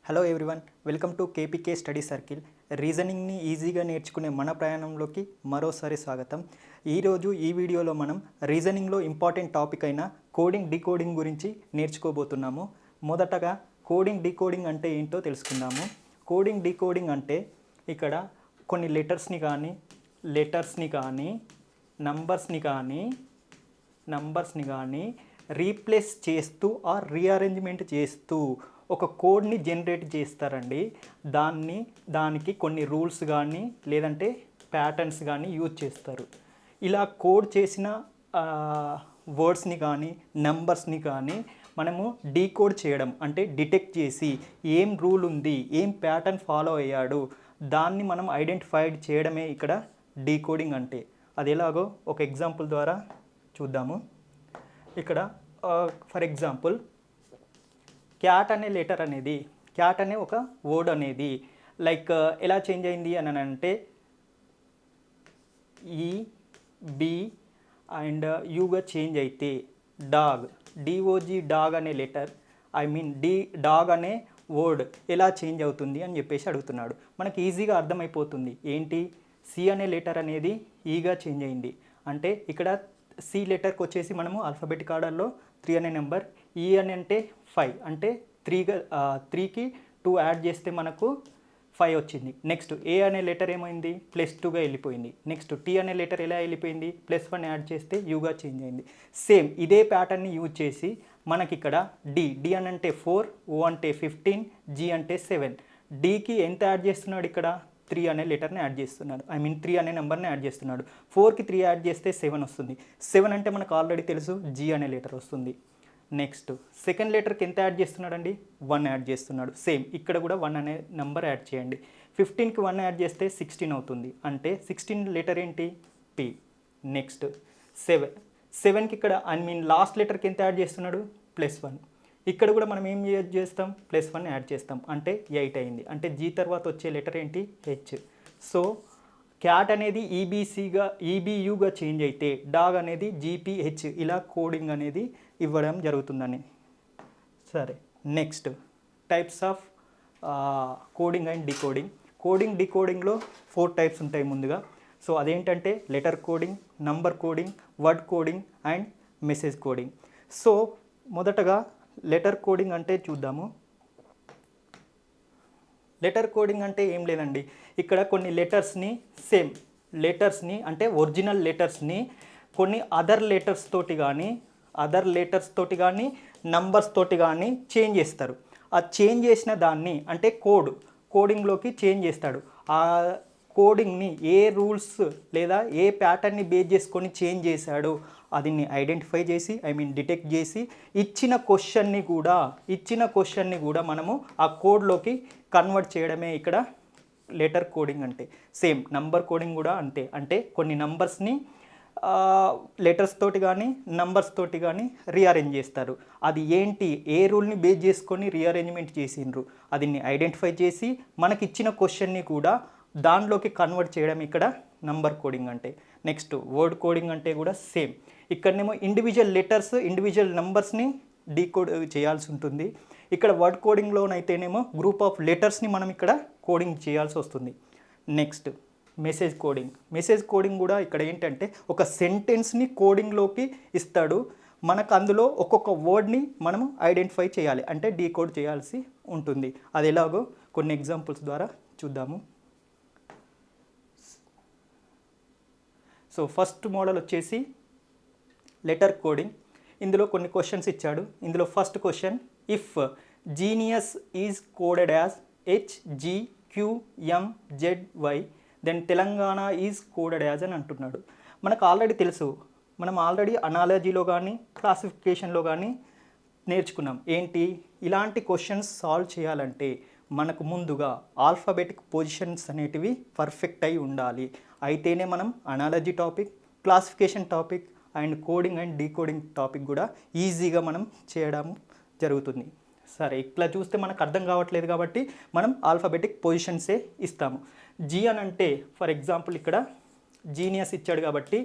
Hello everyone, welcome to KPK study circle. రీజనింగ్ని ఈజీగా నేర్చుకునే మన ప్రయాణంలోకి మరోసారి స్వాగతం. ఈరోజు ఈ వీడియోలో మనం రీజనింగ్లో ఇంపార్టెంట్ టాపిక్ అయిన కోడింగ్ డీకోడింగ్ గురించి నేర్చుకోబోతున్నాము. మొదటగా కోడింగ్ డీకోడింగ్ అంటే ఏంటో తెలుసుకుందాము. కోడింగ్ డీకోడింగ్ అంటే ఇక్కడ కొన్ని లెటర్స్ని కానీ నంబర్స్ని కానీ రీప్లేస్ చేస్తూ ఆర్ రీఅరేంజ్మెంట్ చేస్తూ ఒక కోడ్ని జనరేట్ చేస్తారండి. దానికి కొన్ని రూల్స్ కానీ లేదంటే ప్యాటర్న్స్ కానీ యూజ్ చేస్తారు. ఇలా కోడ్ చేసిన వర్డ్స్ని కానీ నెంబర్స్ని కానీ మనము డీకోడ్ చేయడం అంటే డిటెక్ట్ చేసి ఏం రూల్ ఉంది, ఏం ప్యాటర్న్ ఫాలో అయ్యాడు, దాన్ని మనం ఐడెంటిఫై చేయడమే ఇక్కడ డీకోడింగ్ అంటే. అది ఎలాగో ఒక ఎగ్జాంపుల్ ద్వారా చూద్దాము. ఇక్కడ ఫర్ ఎగ్జాంపుల్ క్యాట్ అనే లెటర్ అనేది, క్యాట్ అనే ఒక వర్డ్ అనేది లైక్ ఎలా చేంజ్ అయింది అని అంటే ఈ బి అండ్ యూగా చేంజ్ అయితే డిఓజీ డాగ్ అనే లెటర్ డాగ్ అనే వర్డ్ ఎలా చేంజ్ అవుతుంది అని చెప్పేసి అడుగుతున్నాడు. మనకి ఈజీగా అర్థమైపోతుంది. ఏంటి, సి అనే లెటర్ అనేది ఈగా చేంజ్ అయింది అంటే ఇక్కడ సి లెటర్కి వచ్చేసి మనము ఆల్ఫాబెటిక్ ఆర్డర్లో 3 అనే నెంబర్, ఈ అని అంటే 5 అంటే 3కి 2 యాడ్ చేస్తే మనకు 5 వచ్చింది. నెక్స్ట్ ఏ అనే లెటర్ ఏమైంది, +2గా వెళ్ళిపోయింది. నెక్స్ట్ టీ అనే లెటర్ ఎలా వెళ్ళిపోయింది, +1 యాడ్ చేస్తే యూగా చేంజ్ అయింది. సేమ్ ఇదే ప్యాటర్న్ని యూజ్ చేసి మనకి ఇక్కడ డి అని అంటే 4, ఓ అంటే 15, జీ అంటే 7. డీకి ఎంత యాడ్ చేస్తున్నాడు, ఇక్కడ 3 అనే లెటర్ని యాడ్ చేస్తున్నాడు. 3 అనే నెంబర్ని యాడ్ చేస్తున్నాడు. 4కి 3 యాడ్ చేస్తే 7 వస్తుంది. 7 అంటే మనకు ఆల్రెడీ తెలుసు జీ అనే లెటర్ వస్తుంది. నెక్స్ట్ సెకండ్ లెటర్కి ఎంత యాడ్ చేస్తున్నాడండి, 1 యాడ్ చేస్తున్నాడు. సేమ్ ఇక్కడ కూడా 1 అనే నెంబర్ యాడ్ చేయండి. 15కి 1 యాడ్ చేస్తే 16 అవుతుంది. అంటే 16 లెటర్ ఏంటి, పి. నెక్స్ట్ 7కి ఇక్కడ లాస్ట్ లెటర్కి ఎంత యాడ్ చేస్తున్నాడు, +1. ఇక్కడ కూడా మనం ఏం చేస్తాం, +1 యాడ్ చేస్తాం అంటే 8 అయింది. అంటే జీ తర్వాత వచ్చే లెటర్ ఏంటి, హెచ్. సో క్యాట్ అనేది ఈబియుగా చేంజ్ అయితే డాగ్ అనేది జీపీహెచ్, ఇలా కోడింగ్ అనేది ఇవ్వడం జరుగుతుందని. సరే, next types of coding and decoding. Coding డీకోడింగ్లో 4 టైప్స్ ఉంటాయి ముందుగా. సో అదేంటంటే letter coding, number coding, word coding and message coding. So మొదటగా లెటర్ కోడింగ్ అంటే చూద్దాము. లెటర్ కోడింగ్ అంటే ఏం లేదండి, ఇక్కడ కొన్ని లెటర్స్ని అంటే ఒరిజినల్ లెటర్స్ని కొన్ని అదర్ లెటర్స్ తోటి కానీ నంబర్స్ తోటి కానీ చేంజ్ చేస్తారు. ఆ చేంజ్ చేసిన దాన్ని అంటే కోడింగ్లోకి చేంజ్ చేస్తాడు. ఆ కోడింగ్ని ఏ రూల్స్ లేదా ఏ ప్యాటర్న్ని బేస్ చేసుకొని చేంజ్ చేశాడు అదిని ఐడెంటిఫై చేసి డిటెక్ట్ చేసి ఇచ్చిన క్వశ్చన్ని కూడా మనము ఆ కోడ్లోకి కన్వర్ట్ చేయడమే ఇక్కడ లెటర్ కోడింగ్ అంటే. సేమ్ నంబర్ కోడింగ్ కూడా అంతే. అంటే కొన్ని నంబర్స్ని లెటర్స్ తోటి కానీ నంబర్స్ తోటి కానీ రీఅరేంజ్ చేస్తారు. అది ఏంటి, ఏ రూల్ని బేస్ చేసుకొని రీఅరేంజ్మెంట్ చేసిండ్రు అదిని ఐడెంటిఫై చేసి మనకిచ్చిన క్వశ్చన్ని కూడా దానిలోకి కన్వర్ట్ చేయడం ఇక్కడ నంబర్ కోడింగ్ అంటే. నెక్స్ట్ వర్డ్ కోడింగ్ అంటే కూడా సేమ్. ఇక్కడనేమో ఇండివిజువల్ నెంబర్స్ని డీకోడ్ చేయాల్సి ఉంటుంది. ఇక్కడ వర్డ్ కోడింగ్లోనైతేనేమో గ్రూప్ ఆఫ్ లెటర్స్ని మనం ఇక్కడ కోడింగ్ చేయాల్సి వస్తుంది. నెక్స్ట్ మెసేజ్ కోడింగ్ కూడా ఇక్కడ ఏంటంటే ఒక సెంటెన్స్ని కోడింగ్లోకి ఇస్తాడు. మనకు అందులో ఒక్కొక్క వర్డ్ని మనము ఐడెంటిఫై చేయాలి అంటే డీకోడ్ చేయాల్సి ఉంటుంది. అది ఎలాగో కొన్ని ఎగ్జాంపుల్స్ ద్వారా చూద్దాము. సో ఫస్ట్ మోడల్ వచ్చేసి లెటర్ కోడింగ్. ఇందులో కొన్ని క్వశ్చన్స్ ఇచ్చాడు. ఇందులో first question, if genius is coded as HGQMZY then Telangana is coded as అని అంటున్నాడు. మనకు ఆల్రెడీ తెలుసు, మనం ఆల్రెడీ అనాలజీలో కానీ క్లాసిఫికేషన్లో కానీ నేర్చుకున్నాం. ఏంటి, ఇలాంటి క్వశ్చన్స్ సాల్వ్ చేయాలంటే మనకు ముందుగా ఆల్ఫాబెటిక్ పొజిషన్స్ అనేటివి పర్ఫెక్ట్ అయి ఉండాలి. అయితేనే మనం analogy topic, classification topic and coding and decoding topic కూడా ఈజీగా మనం చేయడం జరుగుతుంది. సరే, ఇట్లా చూస్తే మనకు అర్థం కావట్లేదు కాబట్టి మనం ఆల్ఫాబెటిక్ పొజిషన్సే ఇస్తాము. జీ అని అంటే ఫర్ ఎగ్జాంపుల్ ఇక్కడ జీనియస్ ఇచ్చాడు కాబట్టి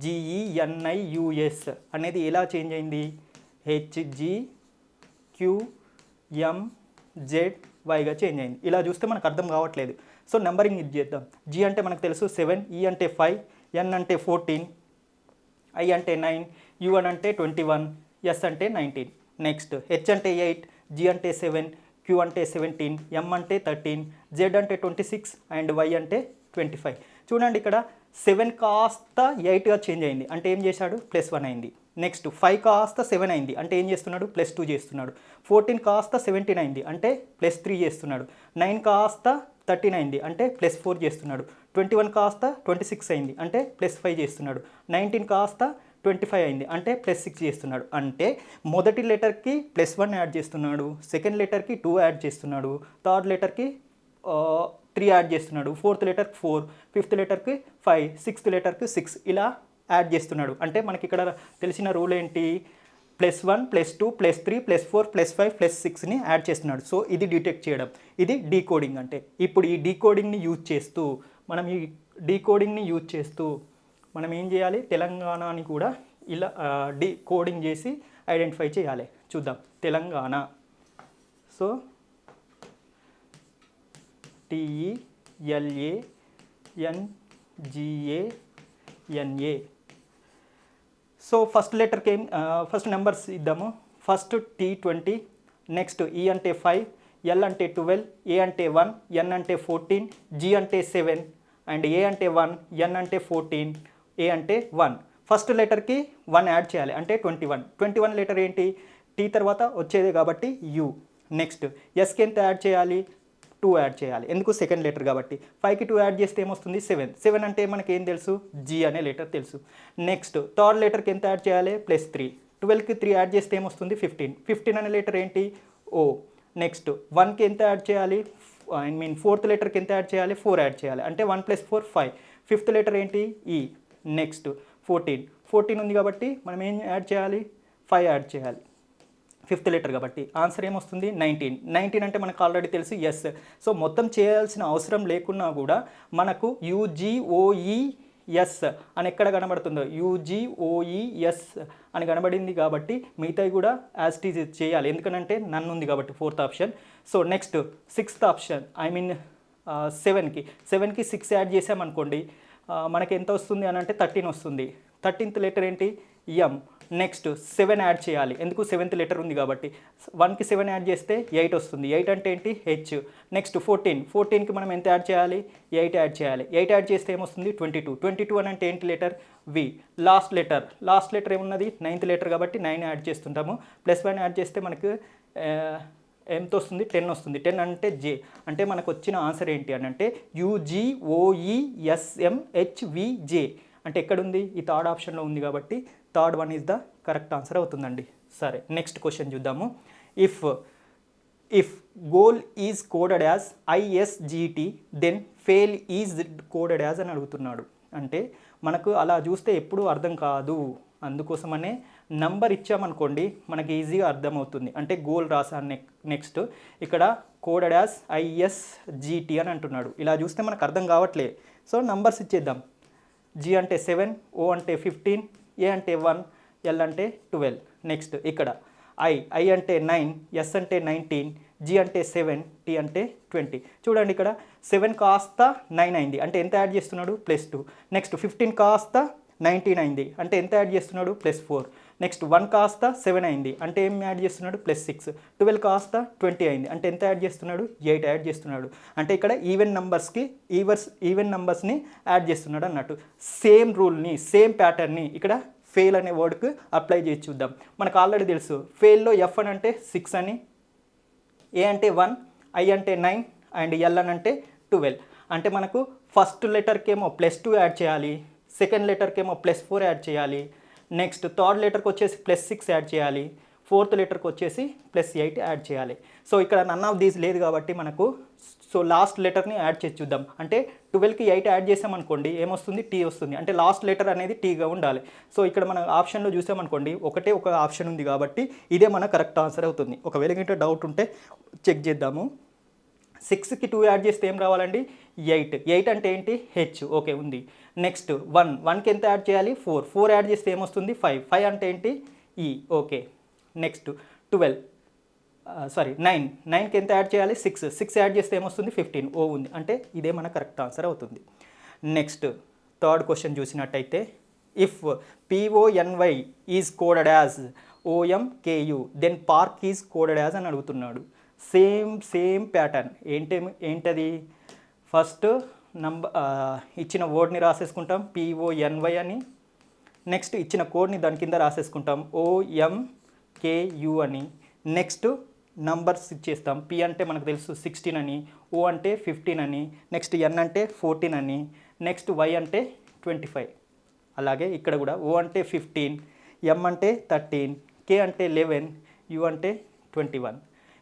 GENIUS అనేది ఎలా చేంజ్ అయింది, HGQMZY వైగా చేంజ్ అయింది. ఇలా చూస్తే మనకు అర్థం కావట్లేదు. సో నెంబరింగ్ ఇది చేద్దాం. జీ అంటే మనకు తెలుసు 7, ఈ అంటే 5, ఎన్ అంటే 14, ఐ అంటే 9, యువన్ అంటే 21, ఎస్ అంటే 19. నెక్స్ట్ హెచ్ అంటే 8, జీ అంటే 7, క్యూ అంటే 17, ఎం అంటే 13, జెడ్ అంటే 26 అండ్ వై అంటే 25. చూడండి ఇక్కడ 7 కాస్త 8గా చేంజ్ అయింది అంటే ఏం చేశాడు, +1 అయింది. నెక్స్ట్ 5 కాస్త 7 అయింది అంటే ఏం చేస్తున్నాడు, +2 చేస్తున్నాడు. 14 కాస్త 17 అయింది అంటే +3 చేస్తున్నాడు. 9 కాస్త 13 అయింది అంటే +4 చేస్తున్నాడు. 21 కాస్త 26 అయింది అంటే +5 చేస్తున్నాడు. 19 కాస్త 25 అయింది అంటే +6 చేస్తున్నాడు. అంటే మొదటి లెటర్కి +1 యాడ్ చేస్తున్నాడు, సెకండ్ లెటర్కి 2 యాడ్ చేస్తున్నాడు, థర్డ్ లెటర్కి 3 యాడ్ చేస్తున్నాడు, ఫోర్త్ లెటర్కి 4, ఫిఫ్త్ లెటర్కి 5, సిక్స్త్ లెటర్కి 6 ఇలా యాడ్ చేస్తున్నాడు. అంటే మనకి ఇక్కడ తెలిసిన రూల్ ఏంటి, +1 +2 +3 +4 +5 +6ని యాడ్ చేస్తున్నాడు. సో ఇది డిటెక్ట్ చేయడం, ఇది డీకోడింగ్ అంటే. ఇప్పుడు ఈ డీకోడింగ్ని యూజ్ చేస్తూ మనం ఏం చేయాలి, తెలంగాణని కూడా ఇలా డీకోడింగ్ చేసి ఐడెంటిఫై చేయాలి. చూద్దాం. Telangana, so TELANGANA. So first లెటర్కి ఫస్ట్ నెంబర్స్ ఇద్దాము. ఫస్ట్ T20, నెక్స్ట్ E అంటే 5, L అంటే 12, A అంటే 1, N అంటే 14, G అంటే 7 అండ్ A అంటే 1, N అంటే 14, A అంటే 1. ఫస్ట్ లెటర్కి 1 యాడ్ చేయాలి అంటే 21. 21 లెటర్ ఏంటి, T తర్వాత వచ్చేదే కాబట్టి U. నెక్స్ట్ Sకి ఎంత యాడ్ చేయాలి, 2 యాడ్ చేయాలి, ఎందుకు సెకండ్ లెటర్ కాబట్టి. 5కి 2 యాడ్ చేస్తే ఏమొస్తుంది, 7 అంటే మనకి ఏం తెలుసు, G అనే లెటర్ తెలుసు. నెక్స్ట్ థర్డ్ లెటర్కి ఎంత యాడ్ చేయాలి, +3. 12కి 3 యాడ్ చేస్తే ఏమొస్తుంది, 15 అనే లెటర్ ఏంటి, O. నెక్స్ట్ 1కి ఎంత యాడ్ చేయాలి, ఫోర్త్ లెటర్కి ఎంత యాడ్ చేయాలి, 4 యాడ్ చేయాలి అంటే 1 + 4 5. ఫిఫ్త్ లెటర్ ఏంటి, E. నెక్స్ట్ 14 ఉంది కాబట్టి మనం ఏం యాడ్ చేయాలి, 5 యాడ్ చేయాలి, ఫిఫ్త్ లెటర్ కాబట్టి. ఆన్సర్ ఏమొస్తుంది, 19 అంటే మనకు ఆల్రెడీ తెలుసు, ఎస్. సో మొత్తం చేయాల్సిన అవసరం లేకున్నా కూడా మనకు UGOES అని ఎక్కడ కనబడుతుందో, UGOES అని కనబడింది కాబట్టి మిగతాయి కూడా యాజ్ ఇట్ ఈజ్ చేయాలి, ఎందుకనంటే నన్ను ఉంది కాబట్టి fourth option. So next sixth option, 7కి 6 యాడ్ చేసామనుకోండి మనకి ఎంత వస్తుంది అని అంటే 13 వస్తుంది. 13th లెటర్ ఏంటి, M. నెక్స్ట్ 7 యాడ్ చేయాలి, ఎందుకు 7th లెటర్ ఉంది కాబట్టి. 1కి 7 యాడ్ చేస్తే 8 వస్తుంది. 8 అంటే ఏంటి, H. నెక్స్ట్ 14కి మనం ఎంత యాడ్ చేయాలి, 8 యాడ్ చేయాలి. 8 యాడ్ చేస్తే ఏమొస్తుంది, 22 అని అంటే ఏంటి లెటర్, V. లాస్ట్ లెటర్ ఏమున్నది, 9th లెటర్ కాబట్టి 9 యాడ్ చేస్తుంటాము. +1 యాడ్ చేస్తే మనకు ఎంత వస్తుంది, 10 వస్తుంది. 10 అంటే J. అంటే మనకు వచ్చిన ఆన్సర్ ఏంటి అని అంటే UGOESMHVJ. అంటే ఎక్కడుంది, ఈ థర్డ్ ఆప్షన్లో ఉంది కాబట్టి third one is the correct answer అవుతుందండి. సరే నెక్స్ట్ క్వశ్చన్ చూద్దాము. If goal is coded as ISGT then fail is coded as అని అడుగుతున్నాడు. అంటే మనకు అలా చూస్తే ఎప్పుడూ అర్థం కాదు, అందుకోసమనే నంబర్ ఇచ్చామనుకోండి మనకి ఈజీగా అర్థమవుతుంది. అంటే గోల్ రాసాను, నెక్స్ట్ ఇక్కడ కోడెడ్ యాజ్ ISGT అని అంటున్నాడు. ఇలా చూస్తే మనకు అర్థం కావట్లే. సో నంబర్స్ ఇచ్చేద్దాం. G అంటే 7, O అంటే 15, A అంటే 1, L అంటే 12. నెక్స్ట్ ఇక్కడ I అంటే 9, S అంటే 19, G అంటే 7, T అంటే 20. చూడండి ఇక్కడ 7 కాస్త 9 అయింది అంటే ఎంత యాడ్ చేస్తున్నాడు, +2. నెక్స్ట్ 15 కాస్త 19 అయింది అంటే ఎంత యాడ్ చేస్తున్నాడు, +4. నెక్స్ట్ 1 కాస్త 7 అయింది అంటే ఏం యాడ్ చేస్తున్నాడు, +6. 12 కాస్త 20 అయింది అంటే ఎంత యాడ్ చేస్తున్నాడు, 8 యాడ్ చేస్తున్నాడు. అంటే ఇక్కడ ఈవెన్ నంబర్స్ని యాడ్ చేస్తున్నాడు అన్నట్టు. సేమ్ రూల్ని, సేమ్ ప్యాటర్న్ని ఇక్కడ ఫెయిల్ అనే వర్డ్కి అప్లై చేసి చూద్దాం. మనకు ఆల్రెడీ తెలుసు ఫెయిల్లో F అని అంటే 6 అని, A అంటే 1, I అంటే 9 అండ్ L అని అంటే 12. అంటే మనకు ఫస్ట్ లెటర్కి ఏమో +2 యాడ్ చేయాలి, సెకండ్ లెటర్కి ఏమో +4 యాడ్ చేయాలి, నెక్స్ట్ థర్డ్ లెటర్కి వచ్చేసి +6 యాడ్ చేయాలి, ఫోర్త్ లెటర్కి వచ్చేసి +8 యాడ్ చేయాలి. సో ఇక్కడ నన్ ఆఫ్ దీస్ లేదు కాబట్టి మనకు సో లాస్ట్ లెటర్ని యాడ్ చేసి చూద్దాం. అంటే 12కి 8 యాడ్ చేసామనుకోండి ఏమొస్తుంది, T వస్తుంది. అంటే లాస్ట్ లెటర్ అనేది Tగా ఉండాలి. సో ఇక్కడ మన ఆప్షన్లో చూసామనుకోండి ఒక ఆప్షన్ ఉంది కాబట్టి ఇదే మన కరెక్ట్ ఆన్సర్ అవుతుంది. ఒకవేళ ఇంకా డౌట్ ఉంటే చెక్ చేద్దాము. 6కి 2 యాడ్ చేస్తే ఏం రావాలండి, 8 అంటే ఏంటి, H. ఓకే ఉంది. నెక్స్ట్ 1కి ఎంత యాడ్ చేయాలి, 4 యాడ్ చేస్తే ఏమొస్తుంది, 5 అంటే ఏంటి, E. ఓకే. నెక్స్ట్ 12 సారీ 9కి ఎంత యాడ్ చేయాలి 6 యాడ్ చేస్తే ఏమొస్తుంది 15 ఓ ఉంది అంటే ఇదే మన కరెక్ట్ ఆన్సర్ అవుతుంది. నెక్స్ట్ థర్డ్ క్వశ్చన్ చూసినట్టయితే if PONY is coded as OMKU then park is coded as అని అడుగుతున్నాడు. సేమ్ ప్యాటర్న్ ఏంటది ఫస్ట్ ఇచ్చిన వర్డ్ని రాసేసుకుంటాం PONY అని, నెక్స్ట్ ఇచ్చిన కోడ్ని దాని కింద రాసేసుకుంటాం OMKU అని, నెక్స్ట్ నంబర్స్ ఇచ్చేస్తాం. P అంటే మనకు తెలుసు 16 అని, O అంటే 15 అని, నెక్స్ట్ N అంటే 14 అని, నెక్స్ట్ Y అంటే 25. అలాగే ఇక్కడ కూడా O అంటే 15, M అంటే 13, K అంటే 11, U అంటే 21.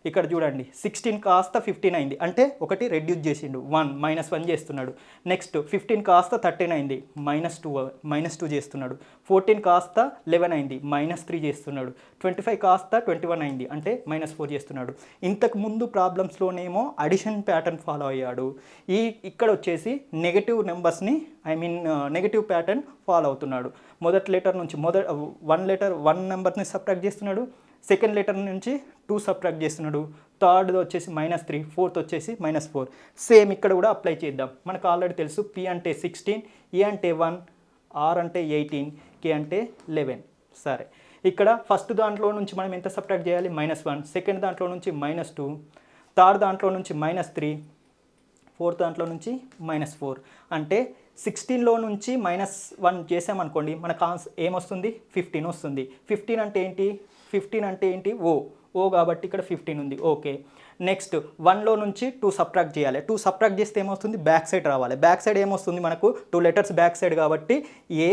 ఇక్కడ చూడండి 16 కాస్త 15 అయింది అంటే ఒకటి రెడ్యూస్ చేసిండు -1 చేస్తున్నాడు. నెక్స్ట్ 15 కాస్త 13 అయింది -2 చేస్తున్నాడు. 14 కాస్త 11 అయింది -3 చేస్తున్నాడు. 25 కాస్త 21 అయింది అంటే -4 చేస్తున్నాడు. ఇంతకు ముందు ప్రాబ్లమ్స్లోనేమో అడిషన్ ప్యాటర్న్ ఫాలో అయ్యాడు. ఇక్కడ వచ్చేసి నెగటివ్ నెంబర్స్ని నెగటివ్ ప్యాటర్న్ ఫాలో అవుతున్నాడు. మొదటి లెటర్ నుంచి వన్ నెంబర్ని సబ్ట్రాక్ట్ చేస్తున్నాడు, సెకండ్ లెటర్ నుంచి 2 సబ్ట్రాక్ట్ చేస్తున్నాడు, థర్డ్ వచ్చేసి -3, ఫోర్త్ వచ్చేసి -4. సేమ్ ఇక్కడ కూడా అప్లై చేద్దాం. మనకు ఆల్రెడీ తెలుసు P అంటే 16, E అంటే 1, R అంటే 18, K అంటే 11. సరే ఇక్కడ ఫస్ట్ దాంట్లో నుంచి మనం ఎంత సబ్ట్రాక్ట్ చేయాలి -1, సెకండ్ దాంట్లో నుంచి -2, థర్డ్ దాంట్లో నుంచి -3, ఫోర్త్ దాంట్లో నుంచి -4. అంటే 16లో నుంచి -1 చేసామనుకోండి మనకు ఏమొస్తుంది 15 వస్తుంది. 15 అంటే ఏంటి ఓ కాబట్టి ఇక్కడ 15 ఉంది. ఓకే నెక్స్ట్ 1లో నుంచి 2 సబ్ట్రాక్ట్ చేయాలి. 2 సబ్ట్రాక్ట్ చేస్తే ఏమొస్తుంది బ్యాక్ సైడ్ రావాలి. బ్యాక్ సైడ్ ఏమొస్తుంది మనకు 2 లెటర్స్ బ్యాక్ సైడ్ కాబట్టి A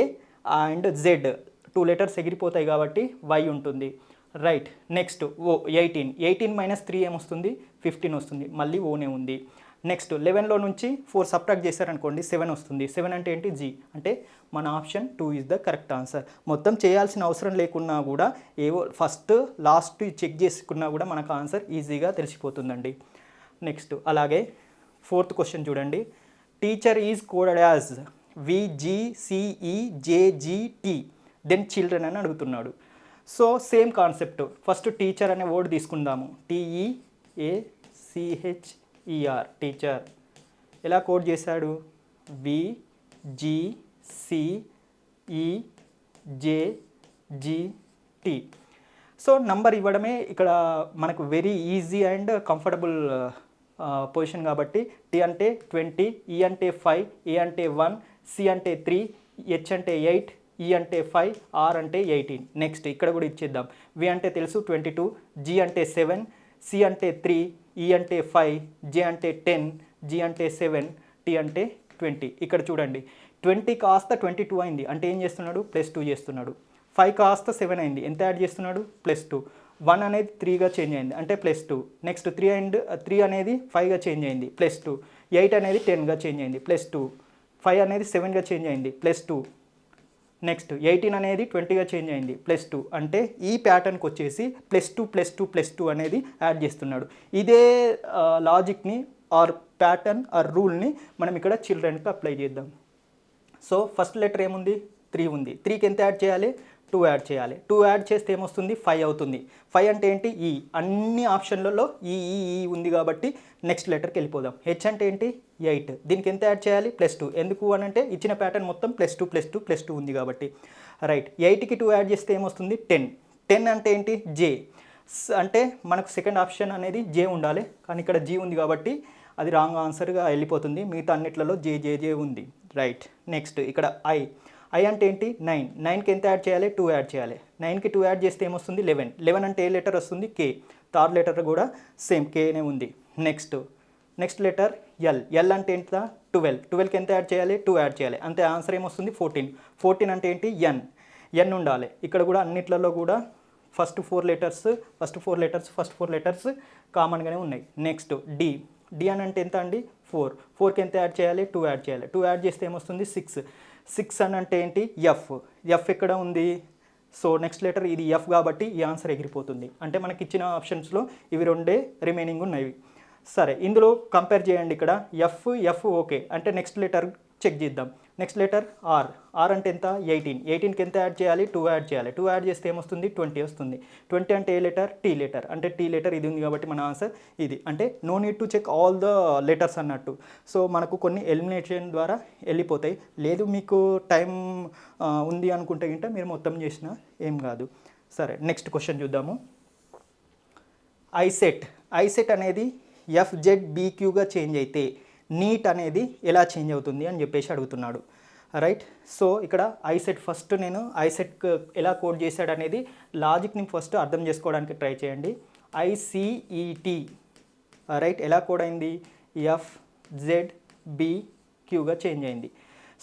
అండ్ Z 2 లెటర్స్ ఎగిరిపోతాయి కాబట్టి Y ఉంటుంది. రైట్ నెక్స్ట్ 18 - 3 ఏమొస్తుంది 15 వస్తుంది. మళ్ళీ ఓనే ఉంది. నెక్స్ట్ 11లో నుంచి 4 సబ్ట్రాక్ట్ చేశారనుకోండి 7 వస్తుంది. 7 అంటే ఏంటి G అంటే మన option 2 is the correct answer. మొత్తం చేయాల్సిన అవసరం లేకున్నా కూడా ఏవో ఫస్ట్ లాస్ట్ చెక్ చేసుకున్నా కూడా మనకు ఆన్సర్ ఈజీగా తెలిసిపోతుందండి. నెక్స్ట్ అలాగే ఫోర్త్ క్వశ్చన్ చూడండి. Teacher is coded as VGCEJGT then children అని అడుగుతున్నాడు. So same concept. First teacher అనే వర్డ్ తీసుకుందాము. TEACHER టీచర్ ఎలా కోడ్ చేశాడు VGCEJGT. సో నంబర్ ఇవ్వడమే ఇక్కడ మనకు very easy and comfortable position కాబట్టి T అంటే 20, E అంటే 5, A అంటే 1, C అంటే 3, H అంటే 8, E అంటే 5, R అంటే 18. నెక్స్ట్ ఇక్కడ కూడా ఇచ్చేద్దాం. V అంటే తెలుసు 22, G అంటే 7, C అంటే 3, E అంటే 5, J అంటే 10, G అంటే 7, T అంటే 20. ఇక్కడ చూడండి 20 కాస్త 22 అయింది అంటే ఏం చేస్తున్నాడు +2 చేస్తున్నాడు. 5 కాస్త 7 అయింది ఎంత యాడ్ చేస్తున్నాడు +2. 1 అనేది 3గా చేంజ్ అయింది అంటే +2. నెక్స్ట్ 3 అనేది 5గా చేంజ్ అయింది +2. 8 అనేది 10గా చేంజ్ అయింది +2. 5 అనేది 7గా చేంజ్ అయింది +2. నెక్స్ట్ 18 అనేది 20గా చేంజ్ అయింది +2. అంటే ఈ ప్యాటర్న్కి వచ్చేసి +2 అనేది యాడ్ చేస్తున్నాడు. ఇదే లాజిక్ని ఆర్ ప్యాటర్న్ ఆర్ రూల్ని మనం ఇక్కడ చిల్డ్రన్కి అప్లై చేద్దాం. సో ఫస్ట్ లెటర్ ఏముంది 3 ఉంది. 3కి ఎంత యాడ్ చేయాలి 2 యాడ్ చేయాలి. 2 యాడ్ చేస్తే ఏమొస్తుంది 5 అవుతుంది. 5 అంటే ఏంటి ఈ అన్ని ఆప్షన్లలో ఈ ఉంది కాబట్టి నెక్స్ట్ లెటర్కి వెళ్ళిపోదాం. H అంటే ఏంటి 8. దీనికి ఎంత యాడ్ చేయాలి +2. ఎందుకు అని అంటే ఇచ్చిన ప్యాటర్న్ మొత్తం +2 ఉంది కాబట్టి. రైట్ 8కి 2 యాడ్ చేస్తే ఏమొస్తుంది 10. 10 అంటే ఏంటి J అంటే మనకు సెకండ్ ఆప్షన్ అనేది J ఉండాలి కానీ ఇక్కడ G ఉంది కాబట్టి అది రాంగ్ ఆన్సర్గా వెళ్ళిపోతుంది. మిగతా అన్నిట్లలో J ఉంది. రైట్ నెక్స్ట్ ఇక్కడ I అంటే ఏంటి 9. 9కి ఎంత యాడ్ చేయాలి 2 యాడ్ చేయాలి. 9కి 2 యాడ్ చేస్తే ఏమొస్తుంది 11. 11 అంటే ఏ లెటర్ వస్తుంది K. థర్డ్ లెటర్ కూడా సేమ్ Kనే ఉంది. నెక్స్ట్ లెటర్ L అంటే ఏంటిదా 12. 12కి ఎంత యాడ్ చేయాలి 2 యాడ్ చేయాలి. అంతే ఆన్సర్ ఏమొస్తుంది 14. 14 అంటే ఏంటి N ఉండాలి. ఇక్కడ కూడా అన్నిట్లలో కూడా ఫస్ట్ ఫోర్ లెటర్స్ కామన్గానే ఉన్నాయి. నెక్స్ట్ D అని అంటే ఎంత అండి 4. 4కి ఎంత యాడ్ చేయాలి 2 యాడ్ చేయాలి. 2 యాడ్ చేస్తే ఏమొస్తుంది 6 అని అంటే ఏంటి F ఎక్కడ ఉంది. సో నెక్స్ట్ లెటర్ ఇది F కాబట్టి ఈ ఆన్సర్ ఎగిరిపోతుంది. అంటే మనకి ఇచ్చిన ఆప్షన్స్లో ఇవి రెండే రిమైనింగ్ ఉన్నాయి. సరే ఇందులో కంపేర్ చేయండి. ఇక్కడ F ఓకే అంటే నెక్స్ట్ లెటర్ చెక్ చేద్దాం. Next letter R. ఆర్ అంటే ఎంత? 18. 18కి ఎంత యాడ్ చేయాలి? 2 యాడ్ చేయాలి. 2 యాడ్ చేస్తే ఏమొస్తుంది? 20 వస్తుంది. 20 అంటే ఏ లెటర్? T letter. అంటే టీ లెటర్ ఇది ఉంది కాబట్టి మన ఆన్సర్ ఇది. అంటే no need to check all the letters అన్నట్టు. సో మనకు కొన్ని ఎలిమినేషన్ ద్వారా వెళ్ళిపోతాయి. లేదు మీకు టైం ఉంది అనుకుంటే గింట మీరు మొత్తం చేసినా ఏం కాదు. సరే, నెక్స్ట్ క్వశ్చన్ చూద్దాము. ఐసెట్ అనేది FZBQగా చేంజ్ అయితే నీట్ అనేది ఎలా చేంజ్ అవుతుంది అని చెప్పేసి అడుగుతున్నాడు. రైట్. సో ఇక్కడ ఐసెట్ ఫస్ట్ నేను ఐసెట్ ఎలా కోడ్ చేశాడు అనేది లాజిక్ని ఫస్ట్ అర్థం చేసుకోవడానికి ట్రై చేయండి. ICET రైట్ ఎలా కోడ్ అయింది? FZBQగా చేంజ్ అయింది.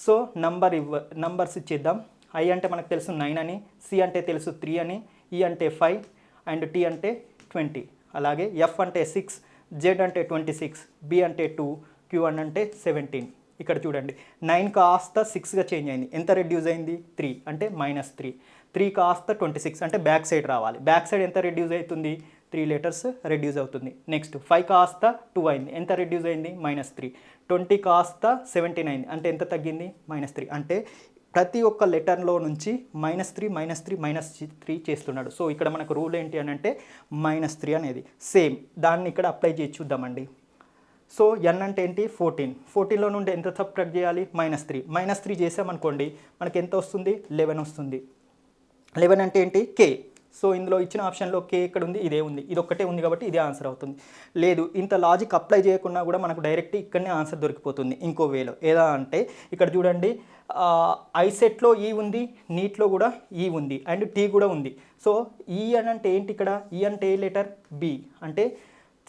సో నంబర్స్ ఇచ్చేద్దాం. I అంటే మనకు తెలుసు 9 అని, C అంటే తెలుసు 3 అని, E అంటే 5 అండ్ T అంటే 20. అలాగే F అంటే 6, Z అంటే 26, B అంటే 2, Q అంటే 17. ఇక్కడ చూడండి 9 కాస్త 6గా చేంజ్ అయింది. ఎంత రెడ్యూస్ అయింది? 3 అంటే -3. 3 కాస్త 26 అంటే బ్యాక్ సైడ్ రావాలి. బ్యాక్ సైడ్ ఎంత రెడ్యూస్ అవుతుంది? 3 లెటర్స్ రెడ్యూస్ అవుతుంది. నెక్స్ట్ 5 కాస్త 2 అయింది. ఎంత రెడ్యూస్ అయింది? -3. 20 కాస్త 17 అయింది. అంటే ఎంత తగ్గింది? -3. అంటే ప్రతి ఒక్క లెటర్లో నుంచి -3 చేస్తున్నాడు. సో ఇక్కడ మనకు రూల్ ఏంటి అని అంటే -3 అనేది సేమ్ దాన్ని ఇక్కడ అప్లై చేసి చూద్దామండి. సో n అంటే ఏంటి? 14లో నుండి ఎంత సబ్ట్రాక్ట్ చేయాలి? -3 చేసామనుకోండి మనకి ఎంత వస్తుంది? 11 వస్తుంది. 11 అంటే ఏంటి? K. సో ఇందులో ఇచ్చిన ఆప్షన్లో K ఎక్కడ ఉంది? ఇదే ఉంది. ఇది ఒక్కటే ఉంది కాబట్టి ఇదే ఆన్సర్ అవుతుంది. లేదు ఇంత లాజిక్ అప్లై చేయకుండా కూడా మనకు డైరెక్ట్ ఇక్కడనే ఆన్సర్ దొరికిపోతుంది ఇంకో వేలో. ఎలా అంటే ఇక్కడ చూడండి ఐసెట్లో ఈ ఉంది, నీట్లో కూడా ఈ ఉంది అండ్ టీ కూడా ఉంది. సో ఈ అని అంటే ఏంటి? ఇక్కడ ఈ అంటే ఏ లెటర్? బి. అంటే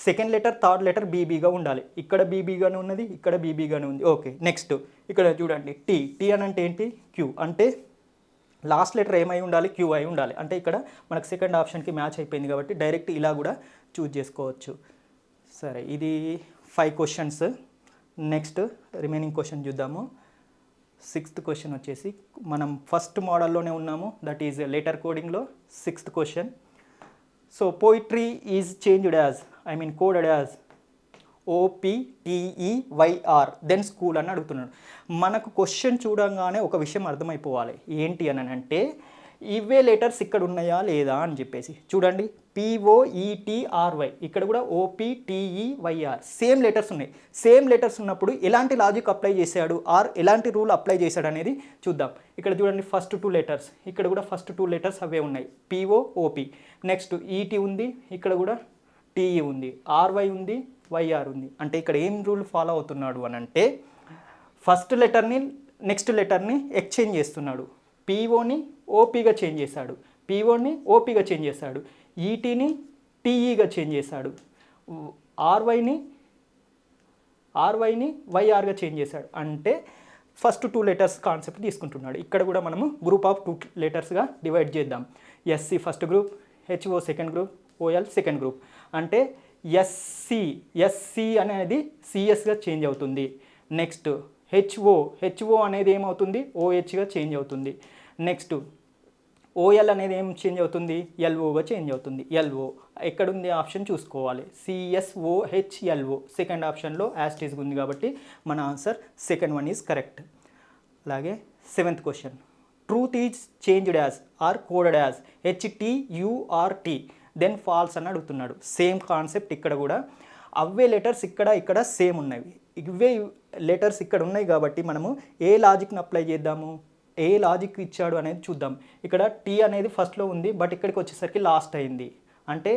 సెకండ్ లెటర్ థర్డ్ లెటర్ బీబీగా ఉండాలి. ఇక్కడ బీబీగానే ఉన్నది, ఇక్కడ బీబీగానే ఉంది. ఓకే, నెక్స్ట్ ఇక్కడ చూడండి టీ అని అంటే ఏంటి? క్యూ. అంటే లాస్ట్ లెటర్ ఏమై ఉండాలి? క్యూ అయి ఉండాలి. అంటే ఇక్కడ మనకు సెకండ్ ఆప్షన్కి మ్యాచ్ అయిపోయింది కాబట్టి డైరెక్ట్ ఇలా కూడా చూజ్ చేసుకోవచ్చు. సరే, ఇది 5 క్వశ్చన్స్. నెక్స్ట్ రిమైనింగ్ క్వశ్చన్ చూద్దాము. 6th క్వశ్చన్ వచ్చేసి మనం ఫస్ట్ మోడల్లోనే ఉన్నాము, దట్ ఈజ్ లెటర్ కోడింగ్లో 6th question. So poetry is changed as coded as OPTEYR then school అని అడుగుతున్నాడు. మనకు క్వశ్చన్ చూడంగానే ఒక విషయం అర్థమైపోవాలి. ఏంటి అని అంటే ఇవే లెటర్స్ ఇక్కడ ఉన్నాయా లేదా అని చెప్పేసి చూడండి. POETRY ఇక్కడ కూడా OPTEYR సేమ్ లెటర్స్ ఉన్నాయి. సేమ్ లెటర్స్ ఉన్నప్పుడు ఎలాంటి లాజిక్ అప్లై చేశాడు ఆర్ ఎలాంటి రూల్ అప్లై చేశాడు అనేది చూద్దాం. ఇక్కడ చూడండి ఫస్ట్ 2 లెటర్స్, ఇక్కడ కూడా ఫస్ట్ 2 లెటర్స్ అవే ఉన్నాయి. POOP. నెక్స్ట్ ET ఉంది, ఇక్కడ కూడా TE ఉంది, RY ఉంది, YR ఉంది. అంటే ఇక్కడ ఏం రూల్ ఫాలో అవుతున్నాడు అని అంటే ఫస్ట్ లెటర్ని నెక్స్ట్ లెటర్ని ఎక్స్చేంజ్ చేస్తున్నాడు. POని OPగా చేంజ్ చేశాడు, POని OPగా చేంజ్ చేశాడు, ETని TEగా చేంజ్ చేశాడు, RYని YRగా చేంజ్ చేశాడు. అంటే ఫస్ట్ 2 లెటర్స్ కాన్సెప్ట్ తీసుకుంటున్నాడు. ఇక్కడ కూడా మనము గ్రూప్ ఆఫ్ 2 లెటర్స్గా డివైడ్ చేద్దాం. SC first group, HO second group, OL second group. అంటే SC అనేది CSగా చేంజ్ అవుతుంది. నెక్స్ట్ HO అనేది ఏమవుతుంది? OHగా చేంజ్ అవుతుంది. నెక్స్ట్ OL అనేది ఏం చేంజ్ అవుతుంది? LOగా చేంజ్ అవుతుంది. LO ఎక్కడుంది ఆప్షన్ చూసుకోవాలి. CSOHLO సెకండ్ ఆప్షన్లో యాస్టీస్ ఉంది కాబట్టి మన answer second one is correct. అలాగే 7th question truth is changed as or coded as HTURT then falls అని అడుగుతున్నాడు. సేమ్ కాన్సెప్ట్ ఇక్కడ కూడా అవే లెటర్స్ ఇక్కడ సేమ్ ఉన్నవి. ఇవే లెటర్స్ ఇక్కడ ఉన్నాయి కాబట్టి మనము ఏ లాజిక్ని అప్లై చేద్దాము, ఏ లాజిక్ ఇచ్చాడు అనేది చూద్దాం. ఇక్కడ T అనేది ఫస్ట్లో ఉంది బట్ ఇక్కడికి వచ్చేసరికి లాస్ట్ అయింది. అంటే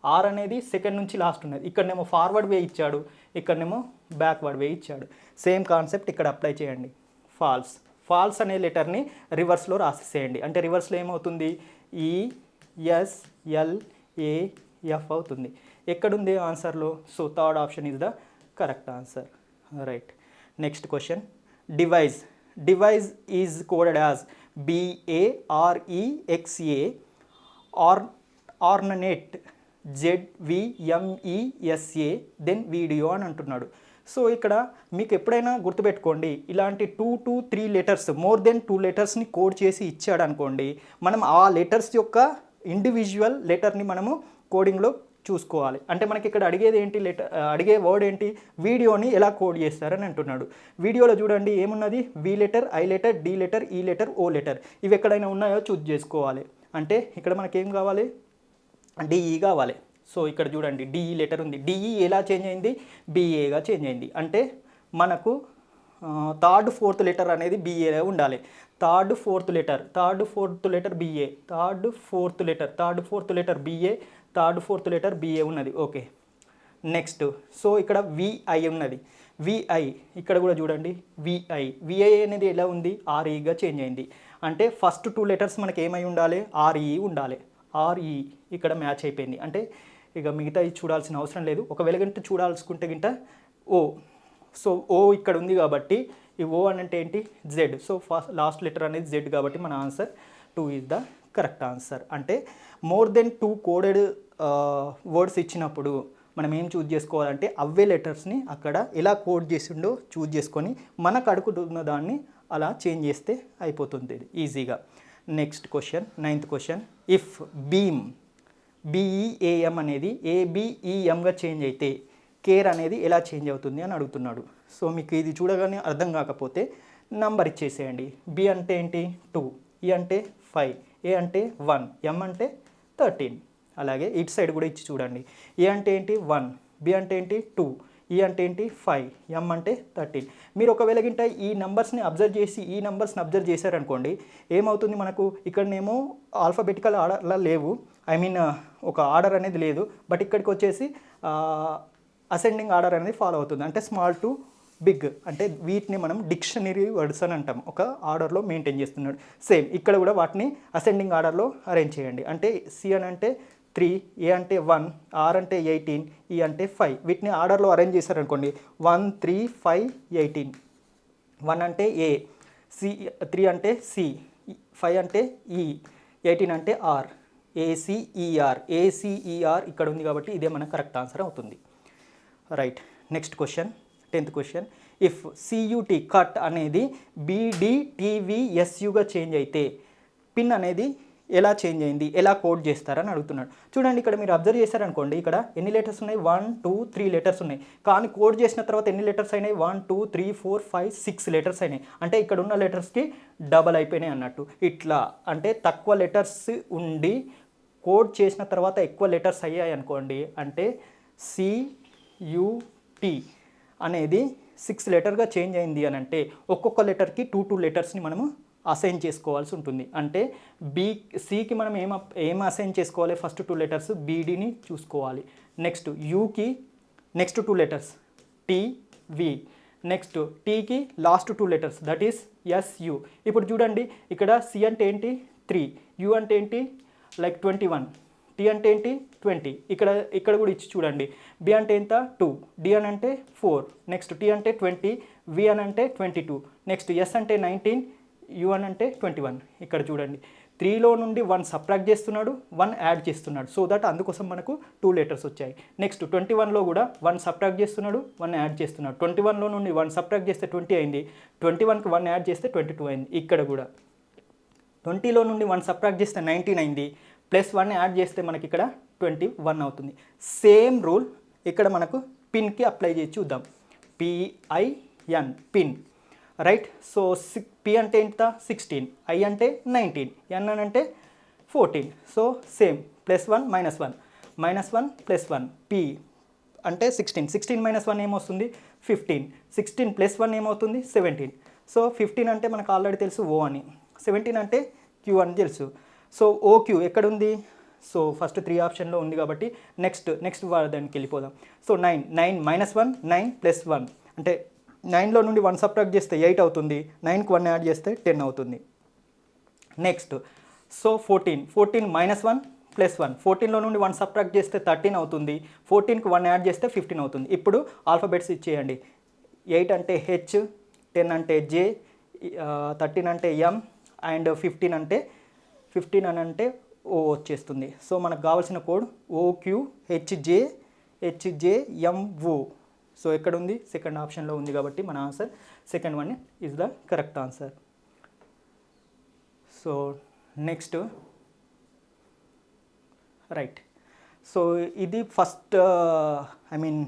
R అనేది సెకండ్ నుంచి లాస్ట్ ఉన్నది. ఇక్కడనేమో ఫార్వర్డ్ వే ఇచ్చాడు, ఇక్కడనేమో బ్యాక్వర్డ్ వే ఇచ్చాడు. సేమ్ కాన్సెప్ట్ ఇక్కడ అప్లై చేయండి. ఫాల్స్ అనే లెటర్ని రివర్స్లో రాసేసేయండి. అంటే రివర్స్లో ఏమవుతుంది? ESLAF అవుతుంది. ఎక్కడుంది ఆన్సర్లో? So third option is the correct answer. Right. Next question device is coded as BAREXA ఆర్ననెట్ ZVMESA దెన్ వీడియో అని అంటున్నాడు. సో ఇక్కడ మీకు ఎప్పుడైనా గుర్తుపెట్టుకోండి, ఇలాంటి 2 to 3 లెటర్స్ మోర్ దెన్ 2 లెటర్స్ని కోడ్ చేసి ఇచ్చాడు అనుకోండి, మనం ఆ లెటర్స్ యొక్క ఇండివిజువల్ లెటర్ని మనము కోడింగ్లో చూసుకోవాలి. అంటే మనకి ఇక్కడ అడిగేది ఏంటి, అడిగే వర్డ్ ఏంటి, వీడియోని ఎలా కోడ్ చేస్తారని అంటున్నాడు. వీడియోలో చూడండి ఏమున్నది, V letter, I letter, D letter, E letter, O letter, ఇవి ఎక్కడైనా ఉన్నాయో చూస్ చేసుకోవాలి. అంటే ఇక్కడ మనకేం కావాలి, డిఈ కావాలి. సో ఇక్కడ చూడండి డిఈ లెటర్ ఉంది, డిఈ ఎలా చేంజ్ అయింది, బిఏగా చేంజ్ అయింది. అంటే మనకు థర్డ్ ఫోర్త్ లెటర్ అనేది బిఏ ఉండాలి. Third fourth letter B A, third fourth letter B A, third fourth letter B A ఉన్నది. ఓకే, నెక్స్ట్ సో ఇక్కడ విఐ ఉన్నది, విఐ ఇక్కడ కూడా చూడండి విఐ అనేది ఎలా ఉంది, ఆర్ఈగా చేంజ్ అయింది. అంటే ఫస్ట్ 2 లెటర్స్ మనకి ఏమై ఉండాలి, ఆర్ఈ ఉండాలి. ఆర్ఈ ఇక్కడ మ్యాచ్ అయిపోయింది. అంటే ఇక మిగతా చూడాల్సిన అవసరం లేదు. ఒకవేళ గంట చూడాల్సుకుంటే గింట ఓ, సో ఓ ఇక్కడ ఉంది కాబట్టి ఈ ఓ అని అంటే ఏంటి, Z. So first last letter అనేది జెడ్ కాబట్టి మన answer 2 is the correct answer. అంటే మోర్ దెన్ 2 కోడెడ్ వర్డ్స్ ఇచ్చినప్పుడు మనం ఏం చూజ్ చేసుకోవాలంటే అవే లెటర్స్ని అక్కడ ఎలా కోడ్ చేసిండో చూజ్ చేసుకొని మనకు అడుగుతున్న దాన్ని అలా చేంజ్ చేస్తే అయిపోతుంది ఇది ఈజీగా. Next question, 9th question, if beam B E A M అనేది ఏబిఈఎంగా చేంజ్ అయితే కేర్ అనేది ఎలా చేంజ్ అవుతుంది అని అడుగుతున్నాడు. సో మీకు ఇది చూడగానే అర్థం కాకపోతే నంబర్ ఇచ్చేసేయండి. బి అంటే ఏంటి 2, ఈ అంటే 5, ఏ అంటే 1, ఎం అంటే 13. అలాగే ఇటు సైడ్ కూడా ఇచ్చి చూడండి. ఏ అంటే ఏంటి 1, బి అంటే ఏంటి 2, ఈ అంటే ఏంటి 5, ఎం అంటే 13. మీరు ఒకవేళ గింట ఈ నెంబర్స్ని అబ్జర్వ్ చేశారనుకోండి, ఏమవుతుంది మనకు ఇక్కడనేమో ఆల్ఫాబెటికల్ ఆర్డర్లా లేవు, ఐ మీన్ ఒక ఆర్డర్ అనేది లేదు. బట్ ఇక్కడికి వచ్చేసి అసెండింగ్ ఆర్డర్ అనేది ఫాలో అవుతుంది. అంటే స్మాల్ టు బిగ్, అంటే వీటిని మనం డిక్షనరీ వర్డ్స్ అని అంటాం, ఒక ఆర్డర్లో మెయింటైన్ చేస్తున్నాడు. సేమ్ ఇక్కడ కూడా వాటిని అసెండింగ్ ఆర్డర్లో అరేంజ్ చేయండి. అంటే సి అని అంటే 3, ఏ అంటే 1, ఆర్ అంటే 18, ఈ అంటే 5. వీటిని ఆర్డర్లో అరేంజ్ చేశారనుకోండి 1, 3, 5, 18. 1 అంటే ఏ, 3 అంటే సి, 5 అంటే ఈ, 18 అంటే ఆర్, ఏసీఈఆర్ ఇక్కడ ఉంది కాబట్టి ఇదే మన కరెక్ట్ ఆన్సర్ అవుతుంది. Right, next question, 10th question, if CUT cut అనేది బిడిటివిఎస్యుగా చేంజ్ అయితే పిన్ అనేది ఎలా చేంజ్ అయింది, ఎలా కోడ్ చేస్తారని అడుగుతున్నాడు. చూడండి ఇక్కడ మీరు అబ్జర్వ్ చేశారనుకోండి, ఇక్కడ ఎన్ని లెటర్స్ ఉన్నాయి, 1, 2, 3 లెటర్స్ ఉన్నాయి. కానీ కోడ్ చేసిన తర్వాత ఎన్ని లెటర్స్ అయినాయి, 1, 2, 3, 4, 5, 6 లెటర్స్ అయినాయి. అంటే ఇక్కడ ఉన్న లెటర్స్కి డబల్ అయిపోయినాయి అన్నట్టు. ఇట్లా అంటే తక్కువ లెటర్స్ ఉండి కోడ్ చేసిన తర్వాత ఎక్కువ లెటర్స్ అయ్యాయి అనుకోండి, అంటే సియుటి అనేది 6 లెటర్గా చేంజ్ అయింది అని అంటే ఒక్కొక్క లెటర్కి 2 లెటర్స్ని మనము అసైన్ చేసుకోవాల్సి ఉంటుంది. అంటే సికి మనం ఏం అసైన్ చేసుకోవాలి, ఫస్ట్ 2 లెటర్స్ బీడీని చూసుకోవాలి. నెక్స్ట్ యూకి నెక్స్ట్ 2 లెటర్స్ టివి, నెక్స్ట్ టీకి last 2 letters that is S U. ఇప్పుడు చూడండి ఇక్కడ సి అంటే ఏంటి 3, యు అంటే ఏంటి లైక్ 21, టీ అంటే ఏంటి 20. ఇక్కడ కూడా ఇచ్చి చూడండి, బి అంటే ఎంత 2, డి అని అంటే 4, నెక్స్ట్ టీ అంటే 20, వి అని అంటే 22, నెక్స్ట్ ఎస్ అంటే 19, యు అని అంటే 21. ఇక్కడ చూడండి 3లో నుండి 1 సబ్ట్రాక్ట్ చేస్తున్నాడు, 1 యాడ్ చేస్తున్నాడు. సో దట్ అందుకోసం మనకు 2 లెటర్స్ వచ్చాయి. నెక్స్ట్ 21లో కూడా 1 సబ్ట్రాక్ట్ చేస్తున్నాడు, 1 యాడ్ చేస్తున్నాడు. 21లో నుండి 1 సబ్ట్రాక్ట్ చేస్తే 20 అయింది, 21కి 1 యాడ్ చేస్తే 22 అయింది. ఇక్కడ కూడా 20లో నుండి 1 సబ్ట్రాక్ట్ చేస్తే 19 అయింది, ప్లస్ 1 యాడ్ చేస్తే మనకి ఇక్కడ 21 అవుతుంది. సేమ్ రూల్ ఇక్కడ మనకు పిన్కి అప్లై చేసి చూద్దాం. PIN pin, right. So P అంటే ఎంత 16, ఐ అంటే 19, ఎన్ అని అంటే 14. సో సేమ్ +1 -1, -1 +1, పి అంటే 16, 16 - 1 ఏమొస్తుంది 15, 16 + 1 ఏమవుతుంది 17. సో 15 అంటే మనకు ఆల్రెడీ తెలుసు ఓ అని, 17 అంటే క్యూ అని తెలుసు. సో ఓక్యూ ఎక్కడుంది, సో ఫస్ట్ 3 ఆప్షన్లో ఉంది కాబట్టి నెక్స్ట్ దానికి వెళ్ళిపోదాం. సో 9 -1, 9 + 1 అంటే 9లో నుండి 1 సబ్ట్రాక్ట్ చేస్తే 8 అవుతుంది, 9కి 1 యాడ్ చేస్తే 10 అవుతుంది. నెక్స్ట్ సో 14 -1 + 1, 14లో నుండి 1 సబ్ట్రాక్ట్ చేస్తే 13 అవుతుంది, 14కి 1 యాడ్ చేస్తే 15 అవుతుంది. ఇప్పుడు ఆల్ఫాబెట్స్ ఇచ్చేయండి. 8 అంటే హెచ్, 10 అంటే జే, 13 అంటే ఎం అండ్ 15 అని అంటే ఓ వచ్చేస్తుంది. సో మనకు కావాల్సిన కోడ్ OQHJHJMO. సో ఎక్కడ ఉంది, సెకండ్ ఆప్షన్లో ఉంది కాబట్టి మన answer second one is the correct answer. So next right, so ఇది first I mean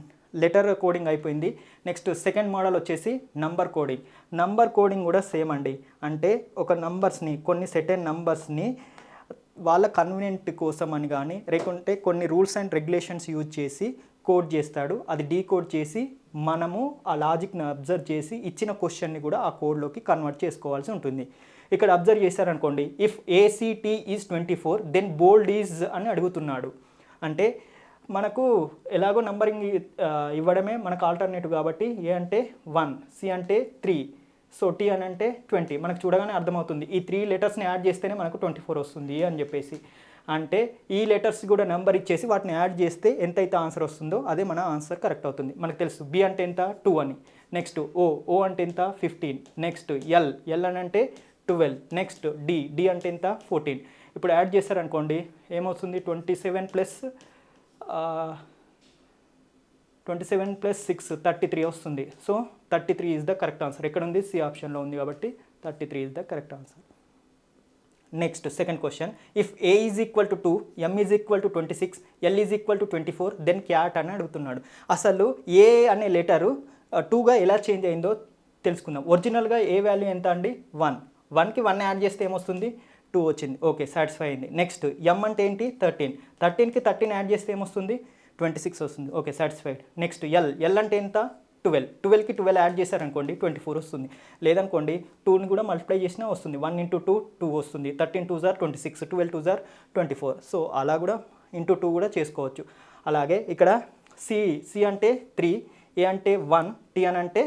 letter coding అయిపోయింది. నెక్స్ట్ సెకండ్ మోడల్ వచ్చేసి నంబర్ కోడింగ్. నంబర్ కోడింగ్ కూడా సేమ్ అండి. అంటే ఒక నంబర్స్ని, కొన్ని సెటెన్ నంబర్స్ని వాళ్ళ కన్వీనియంట్ కోసం అని కానీ, లేకుంటే కొన్ని రూల్స్ అండ్ రెగ్యులేషన్స్ యూజ్ చేసి కోడ్ చేస్తాడు. అది డీకోడ్ చేసి మనము ఆ లాజిక్ని అబ్జర్వ్ చేసి ఇచ్చిన క్వశ్చన్ని కూడా ఆ కోడ్లోకి కన్వర్ట్ చేసుకోవాల్సి ఉంటుంది. ఇక్కడ అబ్జర్వ్ చేశారనుకోండి, if ACT is 24 then bold is అని అడుగుతున్నాడు. అంటే మనకు ఎలాగో నంబరింగ్ ఇవ్వడమే మనకు ఆల్టర్నేటివ్ కాబట్టి ఏ అంటే 1, సి అంటే 3, సో టీ అని అంటే 20. మనకు చూడగానే అర్థమవుతుంది ఈ 3 లెటర్స్ని యాడ్ చేస్తేనే మనకు 24 వస్తుంది అని చెప్పేసి. అంటే ఈ లెటర్స్ కూడా నెంబర్ ఇచ్చేసి వాటిని యాడ్ చేస్తే ఎంతైతే ఆన్సర్ వస్తుందో అదే మన ఆన్సర్ కరెక్ట్ అవుతుంది. మనకు తెలుసు బి అంటే ఎంత 2 అని, నెక్స్ట్ ఓ అంటే ఎంత 15, నెక్స్ట్ ఎల్ అని అంటే 12, నెక్స్ట్ డి అంటే ఎంత 14. ఇప్పుడు యాడ్ చేశారనుకోండి ఏమవుతుంది 27 + 6 33 వస్తుంది. So 33 is the correct answer. ఎక్కడ ఉంది సి ఆప్షన్లో ఉంది కాబట్టి 33 is the correct answer. Next second question, if A is equal to 2, M is equal to 26, L is equal to 24 then cat అని అడుగుతున్నాడు. అసలు ఏ అనే లెటరు 2గా ఎలా చేంజ్ అయిందో తెలుసుకుందాం. ఒరిజినల్గా ఏ వాల్యూ ఎంత అండి 1, 1కి 1 యాడ్ చేస్తే ఏమొస్తుంది 2 వచ్చింది. ఓకే, సాటిస్ఫై అయింది. నెక్స్ట్ ఎం అంటే ఏంటి 13, 13కి 13 యాడ్ చేస్తే ఏమొస్తుంది 26 వస్తుంది. Okay, satisfied. నెక్స్ట్ ఎల్ అంటే ఎంత 12, 12కి 12 యాడ్ చేశారనుకోండి 24 వస్తుంది. లేదనుకోండి 2ని కూడా మల్టిప్లై చేసినా వస్తుంది. 1 × 2 2 వస్తుంది. 13 2 * 26, 12 2 * 24. సో అలా కూడా ఇంటూ 2 కూడా చేసుకోవచ్చు. అలాగే ఇక్కడ సి అంటే 3, ఏ అంటే 1, టీ అని అంటే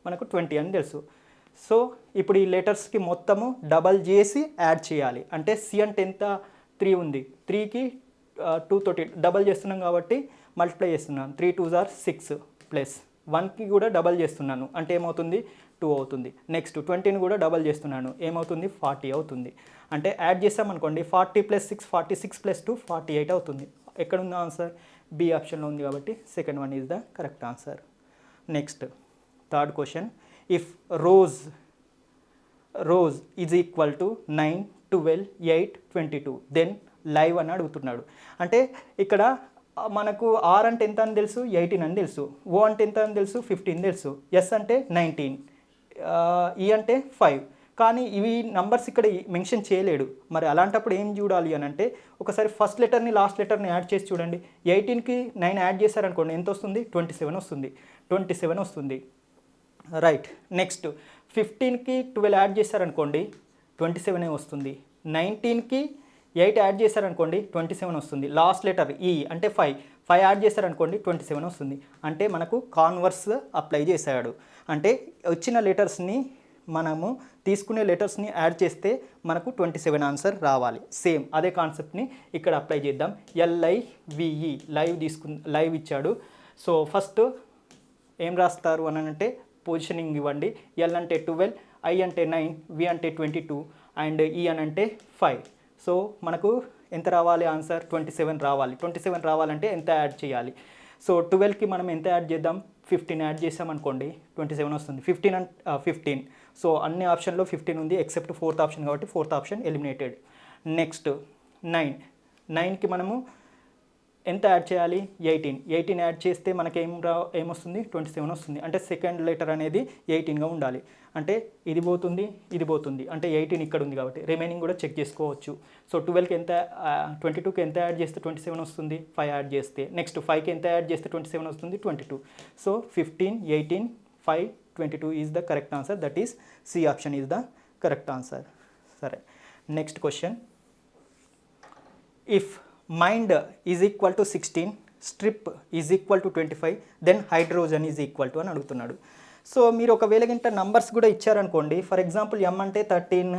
మనకు 20 అని తెలుసు. సో ఇప్పుడు ఈ లెటర్స్కి మొత్తము డబల్ చేసి యాడ్ చేయాలి. అంటే సి అంటే ఎంత 3 ఉంది, 3కి 2 తోటి డబల్ చేస్తున్నాం కాబట్టి మల్టిప్లై చేస్తున్నాను. 3 2 * 6 ప్లస్ 1కి కూడా డబల్ చేస్తున్నాను అంటే ఏమవుతుంది 2 అవుతుంది. నెక్స్ట్ 20ని కూడా డబల్ చేస్తున్నాను ఏమవుతుంది 40 అవుతుంది. అంటే యాడ్ చేసామనుకోండి 40 + 6 46 + 2 48 అవుతుంది. ఎక్కడ ఉంది ఆన్సర్ బి ఆప్షన్లో ఉంది కాబట్టి second one is the correct answer. Next third question, if rose is equal to 9, 12, 8, 22 then live అని అడుగుతున్నాడు. అంటే ఇక్కడ మనకు ఆర్ అంటే ఎంత అని తెలుసు 18 అని తెలుసు, ఓ అంటే ఎంత అని తెలుసు 15 తెలుసు, ఎస్ అంటే 19, ఈ అంటే 5. కానీ ఇవి నంబర్స్ ఇక్కడ మెన్షన్ చేయలేడు. మరి అలాంటప్పుడు ఏం చూడాలి అని అంటే ఒకసారి ఫస్ట్ లెటర్ని లాస్ట్ లెటర్ని యాడ్ చేసి చూడండి. 18కి 9 యాడ్ చేశారనుకోండి ఎంత వస్తుంది 27 వస్తుంది. 27 వస్తుంది, రైట్. నెక్స్ట్ 15కి 12 యాడ్ చేశారనుకోండి 27 వస్తుంది. 19కి 8 యాడ్ చేశారనుకోండి 27 వస్తుంది. లాస్ట్ లెటర్ ఈ అంటే 5 యాడ్ చేశారనుకోండి 27 వస్తుంది. అంటే మనకు కాన్వర్స్ అప్లై చేశాడు. అంటే వచ్చిన లెటర్స్ని మనము తీసుకునే లెటర్స్ని యాడ్ చేస్తే మనకు 27 ఆన్సర్ రావాలి. సేమ్ అదే కాన్సెప్ట్ని ఇక్కడ అప్లై చేద్దాం. LIVE లైవ్ ఇచ్చాడు. సో ఫస్ట్ ఏం రాస్తారు అని అంటే పొజిషనింగ్ ఇవ్వండి. ఎల్ అంటే 12, ఐ అంటే 9, వి అంటే 22 అండ్ ఈ అని అంటే 5. సో మనకు ఎంత రావాలి ఆన్సర్ 27 రావాలి. 27 రావాలంటే ఎంత యాడ్ చేయాలి? సో 12కి మనం ఎంత యాడ్ చేద్దాం 15 యాడ్ చేసామనుకోండి 27 వస్తుంది. 15. సో అన్ని ఆప్షన్లో 15 ఉంది ఎక్సెప్ట్ 4th ఆప్షన్ కాబట్టి 4th ఆప్షన్ ఎలిమినేటెడ్. నెక్స్ట్ 9కి మనము ఎంత యాడ్ చేయాలి 18 యాడ్ చేస్తే మనకి ఏమొస్తుంది 27 వస్తుంది. అంటే సెకండ్ లెటర్ అనేది 18గా ఉండాలి. అంటే ఇది పోతుంది అంటే 18 ఇక్కడ ఉంది కాబట్టి రిమైనింగ్ కూడా చెక్ చేసుకోవచ్చు. సో 12కి ఎంత 22కి ఎంత యాడ్ చేస్తే 27 వస్తుంది 5 యాడ్ చేస్తే. నెక్స్ట్ 5కి ఎంత యాడ్ చేస్తే 27 వస్తుంది 22. So 15, 18, 5, 22 is the correct answer. That is C option is the correct answer. సరే, next question, if mind is equal to 16, strip is equal to 25 then hydrogen is equal to అని అడుగుతున్నాడు. So మీరు ఒకవేళ గింట numbers కూడా ఇచ్చారనుకోండి, for example ఎం అంటే 13,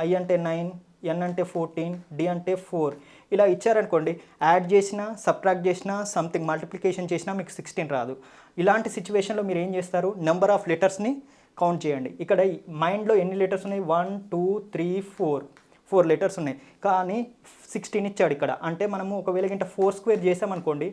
I అంటే 9, ఎన్ అంటే 14, డి అంటే 4 ఇలా ఇచ్చారనుకోండి, యాడ్ చేసినా సబ్ట్రాక్ట్ చేసినా సంథింగ్ మల్టిప్లికేషన్ చేసినా మీకు 16 రాదు. ఇలాంటి సిచ్యువేషన్లో మీరు ఏం చేస్తారు నెంబర్ ఆఫ్ లెటర్స్ని కౌంట్ చేయండి. ఇక్కడ మైండ్లో ఎన్ని లెటర్స్ ఉన్నాయి 1 2 3 4 లెటర్స్ ఉన్నాయి కానీ 16 ఇచ్చాడు ఇక్కడ. అంటే మనము ఒకవేళ గింట 4² చేసామనుకోండి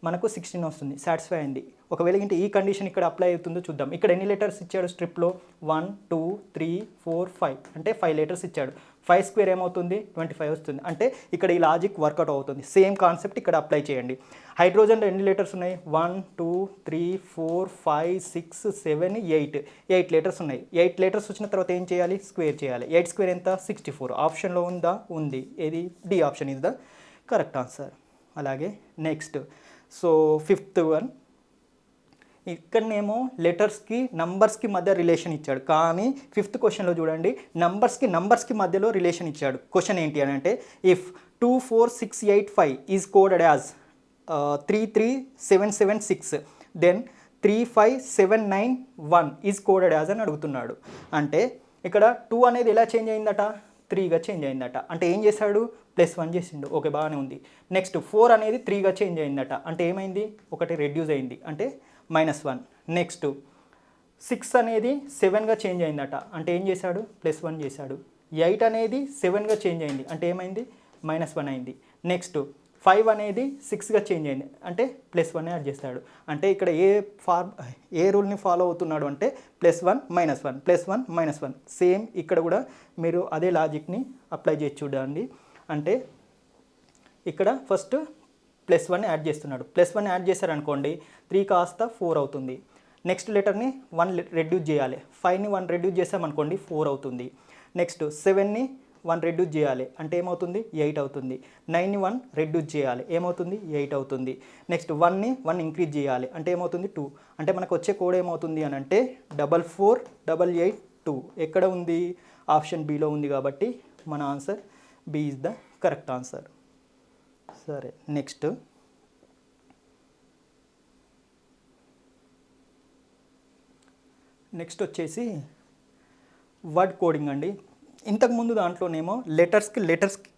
మనకు 16 వస్తుంది, సాటిస్ఫై అయింది. ఒకవేళ ఇంటి ఈ కండిషన్ ఇక్కడ అప్లై అవుతుందో చూద్దాం. ఇక్కడ ఎన్ని లెటర్స్ ఇచ్చాడు స్ట్రిప్లో? 1 2 3 4 5 అంటే 5 లెటర్స్ ఇచ్చాడు. 5 స్క్వేర్ ఏమవుతుంది? 25 వస్తుంది. అంటే ఇక్కడ ఈ లాజిక్ వర్కౌట్ అవుతుంది. సేమ్ కాన్సెప్ట్ ఇక్కడ అప్లై చేయండి. హైడ్రోజన్లో ఎన్ని లెటర్స్ ఉన్నాయి? 1 2 3 4 5 6 7 8 లెటర్స్ ఉన్నాయి. 8 లెటర్స్ వచ్చిన తర్వాత ఏం చేయాలి? స్క్వేర్ చేయాలి. 8 స్క్వేర్ ఎంత? 64. ఆప్షన్లో ఉందా? ఉంది. ఏది? D option is the correct answer. అలాగే నెక్స్ట్, సో 5th వన్, ఇక్కడనేమో లెటర్స్కి నంబర్స్కి మధ్య రిలేషన్ ఇచ్చాడు. కానీ 5th క్వశ్చన్లో చూడండి, నంబర్స్కి మధ్యలో రిలేషన్ ఇచ్చాడు. క్వశ్చన్ ఏంటి అని అంటే, if 2 4 6 8 5 is coded as 3 3 7 7 6 then 3 5 7 9 1 is coded as అని అడుగుతున్నాడు. అంటే ఇక్కడ 2 అనేది ఎలా చేంజ్ అయిందట? 3గా చేంజ్ అయిందట. అంటే ఏం చేశాడు? +1 చేసిండు. ఓకే, బాగానే ఉంది. నెక్స్ట్ 4 అనేది 3గా చేంజ్ అయిందట. అంటే ఏమైంది? ఒకటి రెడ్యూస్ అయింది, అంటే -1. నెక్స్ట్ 6 అనేది 7గా చేంజ్ అయిందట. అంటే ఏం చేశాడు? +1 చేశాడు. 8 అనేది 7గా చేంజ్ అయింది. అంటే ఏమైంది? -1 అయింది. నెక్స్ట్ 5 అనేది 6గా చేంజ్ అయింది. అంటే +1 యాడ్ చేస్తాడు. అంటే ఇక్కడ ఏ రూల్ని ఫాలో అవుతున్నాడు అంటే +1 -1 +1 -1. సేమ్ ఇక్కడ కూడా మీరు అదే లాజిక్ని అప్లై చేసి చూడండి. అంటే ఇక్కడ ఫస్ట్ +1 యాడ్ చేస్తున్నాడు. +1 యాడ్ చేశారనుకోండి, 3 కాస్త 4 అవుతుంది. నెక్స్ట్ లెటర్ని 1 రెడ్యూస్ చేయాలి. 5ని 1 రెడ్యూస్ చేసామనుకోండి, 4 అవుతుంది. నెక్స్ట్ 7ని 1 రెడ్యూస్ చేయాలి. అంటే ఏమవుతుంది? 8 అవుతుంది. 9ని 1 రెడ్యూస్ చేయాలి. ఏమవుతుంది? 8 అవుతుంది. నెక్స్ట్ 1ని 1 ఇంక్రీజ్ చేయాలి. అంటే ఏమవుతుంది? 2. అంటే మనకు వచ్చే కోడ్ ఏమవుతుంది అని అంటే 44882. ఎక్కడ ఉంది? ఆప్షన్ బిలో ఉంది. కాబట్టి మన answer B is the correct answer. సరే, నెక్స్ట్ వచ్చేసి వర్డ్ కోడింగ్ అండి. ఇంతకుముందు దాంట్లోనేమో లెటర్స్కి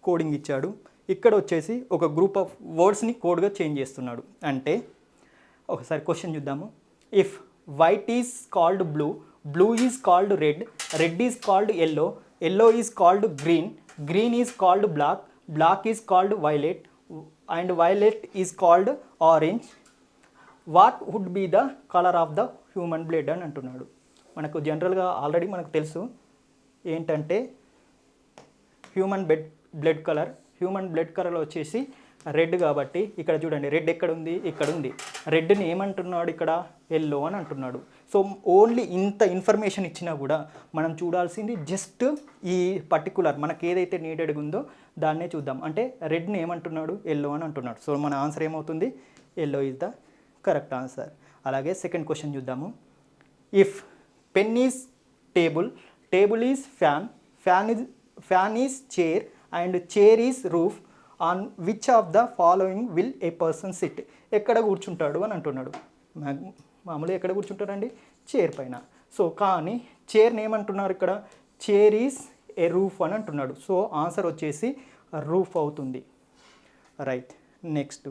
కోడింగ్ ఇచ్చాడు. ఇక్కడ వచ్చేసి ఒక గ్రూప్ ఆఫ్ వర్డ్స్ని కోడ్గా చేంజ్ చేస్తున్నాడు. అంటే ఒకసారి క్వశ్చన్ చూద్దాము. If white is called blue, blue is called red, red is called yellow, yellow is called green, green is called black, black is called violet and violet is called orange, what would be the color of the human blood అని అంటున్నాడు. మనకు జనరల్గా already మనకు తెలుసు ఏంటంటే human blood colour వచ్చేసి red. కాబట్టి ఇక్కడ చూడండి, రెడ్ ఎక్కడ ఉంది? ఇక్కడ ఉంది. రెడ్ని ఏమంటున్నాడు? ఇక్కడ ఎల్లో అని అంటున్నాడు. సో ఓన్లీ ఇంత ఇన్ఫర్మేషన్ ఇచ్చినా కూడా మనం చూడాల్సింది జస్ట్ ఈ పర్టికులర్ మనకి ఏదైతే నీడెడ్గా ఉందో దాన్నే చూద్దాం. అంటే రెడ్ని ఏమంటున్నాడు? ఎల్లో అని అంటున్నాడు. సో మన ఆన్సర్ ఏమవుతుంది? Yellow is the correct answer. అలాగే సెకండ్ క్వశ్చన్ చూద్దాము. If pen is table, table is fan, fan is chair and chair is roof, on which of the following will a person SIT? ఎక్కడ కూర్చుంటాడు అని అంటున్నాడు. మామూలుగా ఎక్కడ కూర్చుంటారండి? Chair పైన. So కానీ చైర్ని ఏమంటున్నారు ఇక్కడ? చైర్ ఈజ్ ఏ రూఫ్ అని అంటున్నాడు. సో ఆన్సర్ వచ్చేసి రూఫ్ అవుతుంది. Right. Next,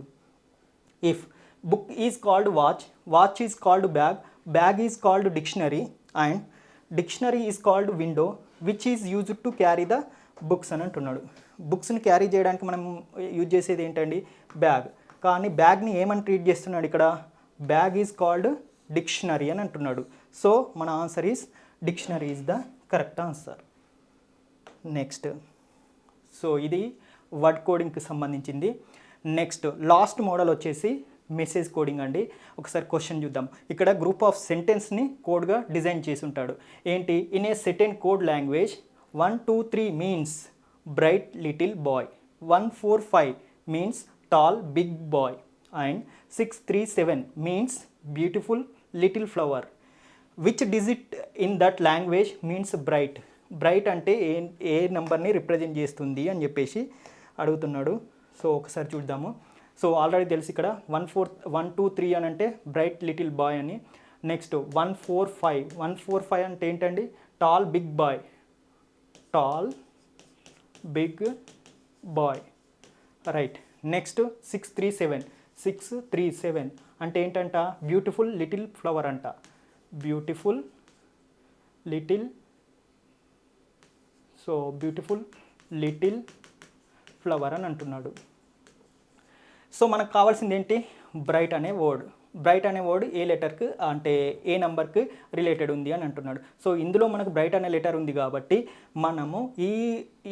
if book is called watch, watch is called bag, bag is called dictionary and dictionary is called window, which is used to carry the books అని అంటున్నాడు. బుక్స్ని carry చేయడానికి మనం use చేసేది ఏంటండి? Bag. కానీ బ్యాగ్ని ఏమని treat చేస్తున్నాడు ఇక్కడ? బ్యాగ్ ఈజ్ కాల్డ్ డిక్షనరీ అని అంటున్నాడు. సో మన answer is dictionary is the correct answer. Next, so ఇది వర్డ్ కోడింగ్కి సంబంధించింది. నెక్స్ట్ లాస్ట్ మోడల్ వచ్చేసి మెసేజ్ కోడింగ్ అండి. ఒకసారి క్వశ్చన్ చూద్దాం. ఇక్కడ గ్రూప్ ఆఫ్ సెంటెన్స్ని కోడ్గా డిజైన్ చేసి ఉంటాడు. ఏంటి? In a certain code language 1 2 3 means bright little boy, 1 4 5 means tall big boy and 6 3 7 means beautiful little flower. Which digit in that language means bright? Bright అంటే ఏ నెంబర్ని రిప్రజెంట్ చేస్తుంది అని చెప్పేసి అడుగుతున్నాడు. సో ఒకసారి చూద్దాము. సో ఆల్రెడీ తెలుసు ఇక్కడ 1 2 3 అని అంటే బ్రైట్ లిటిల్ బాయ్ అని. నెక్స్ట్ 1 4 5 అంటే ఏంటండి? Tall big boy, tall big boy. Right. Next 6 3 7 అంటే ఏంటంట? బ్యూటిఫుల్ లిటిల్ ఫ్లవర్ అంట. Beautiful little, so beautiful little flower అని అంటున్నాడు. సో మనకు కావాల్సింది ఏంటి? బ్రైట్ అనే వర్డ్. బ్రైట్ అనే వర్డ్ ఏ లెటర్కి అంటే ఏ నెంబర్కి రిలేటెడ్ ఉంది అని అంటున్నాడు. సో ఇందులో మనకు బ్రైట్ అనే లెటర్ ఉంది కాబట్టి మనము ఈ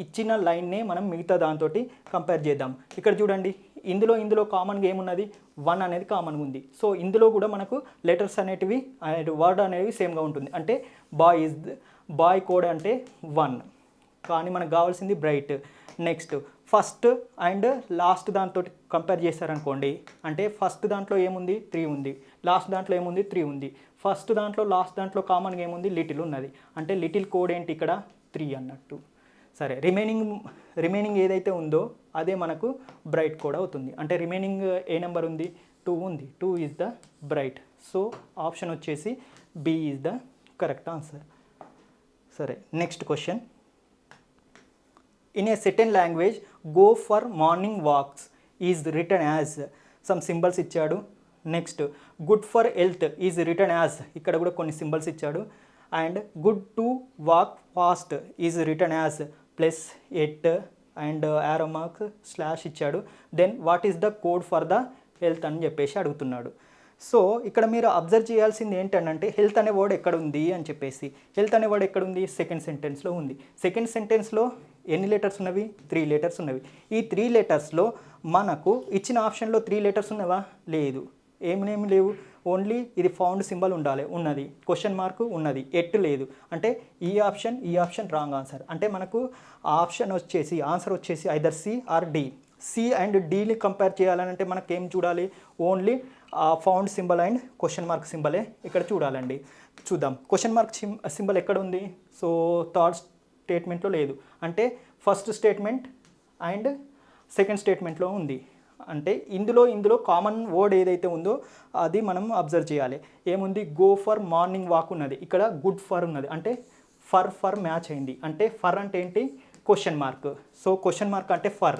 ఇచ్చిన లైన్నే మనం మిగతా దాంతో కంపేర్ చేద్దాం. ఇక్కడ చూడండి, ఇందులో కామన్గా ఏమున్నది, 1 అనేది కామన్గా ఉంది. సో ఇందులో కూడా మనకు లెటర్స్ అనేటివి వర్డ్ అనేవి సేమ్గా ఉంటుంది. అంటే బాయ్ కోడ్ అంటే 1, కానీ మనకు కావాల్సింది bright. Next first and last దాంతో కంపేర్ చేశారనుకోండి, అంటే ఫస్ట్ దాంట్లో ఏముంది, 3 ఉంది. లాస్ట్ దాంట్లో ఏముంది, 3 ఉంది. ఫస్ట్ దాంట్లో లాస్ట్ దాంట్లో కామన్గా ఏముంది, లిటిల్ ఉన్నది. అంటే లిటిల్ కోడ్ ఏంటి ఇక్కడ, 3 అన్నట్టు. సరే, రిమైనింగ్ ఏదైతే ఉందో అదే మనకు బ్రైట్ కోడ్ అవుతుంది. అంటే రిమైనింగ్ ఏ నెంబర్ ఉంది, 2 ఉంది. 2 is the bright. So option వచ్చేసి B is the correct answer. సరే, next question. In a certain language, go for morning walks is written as, some symbols ఇచ్చాడు. Next good for health is return as, ఇక్కడ కూడా కొన్ని symbols ఇచ్చాడు. And good to walk fast is return as +8 and arrow mark slash ఇచ్చాడు. Then what is the code for the health అని చెప్పేసి అడుగుతున్నాడు. So ఇక్కడ మీరు అబ్జర్వ్ చేయాల్సింది ఏంటంటే హెల్త్ అనే వర్డ్ ఎక్కడ ఉంది అని చెప్పేసి. హెల్త్ అనే వర్డ్ ఎక్కడ ఉంది, సెకండ్ సెంటెన్స్లో ఉంది. సెకండ్ సెంటెన్స్లో ఎన్ని లెటర్స్ ఉన్నవి, 3 లెటర్స్ ఉన్నవి. ఈ 3 లెటర్స్లో మనకు ఇచ్చిన ఆప్షన్లో 3 లెటర్స్ ఉన్నవా, లేదు. ఏమేమి లేవు, ఓన్లీ ఇది ఫౌండ్ సింబల్ ఉన్నది, క్వశ్చన్ మార్క్ ఉన్నది, ఎట్ లేదు. అంటే ఈ ఆప్షన్ రాంగ్ ఆన్సర్. అంటే మనకు ఆన్సర్ వచ్చేసి either C or D. C and డీని కంపేర్ చేయాలంటే మనకి ఏం చూడాలి, only found symbol and question mark సింబలే ఇక్కడ చూడాలండి. చూద్దాం, క్వశ్చన్ మార్క్ సింబల్ ఎక్కడ ఉంది. సో థర్డ్ స్టేట్మెంట్లో లేదు, అంటే ఫస్ట్ స్టేట్మెంట్ అండ్ సెకండ్ స్టేట్మెంట్లో ఉంది. అంటే ఇందులో కామన్ వర్డ్ ఏదైతే ఉందో అది మనం అబ్జర్వ్ చేయాలి. ఏముంది, గో ఫర్ మార్నింగ్ వాక్ ఉన్నది, ఇక్కడ గుడ్ ఫర్ ఉన్నది. అంటే ఫర్ మ్యాచ్ అయింది. అంటే ఫర్ అంటే ఏంటి, question mark. So question mark అంటే ఫర్.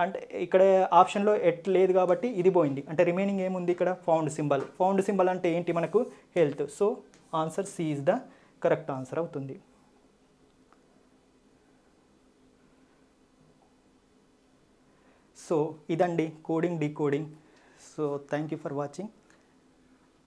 అంటే ఇక్కడ ఆప్షన్లో ఎట్ లేదు కాబట్టి ఇది పోయింది. అంటే రిమైనింగ్ ఏముంది ఇక్కడ, ఫౌండ్ సింబల్ అంటే ఏంటి మనకు, health. So answer C is the correct answer అవుతుంది. సో ఇదండి coding decoding. So thank you for watching.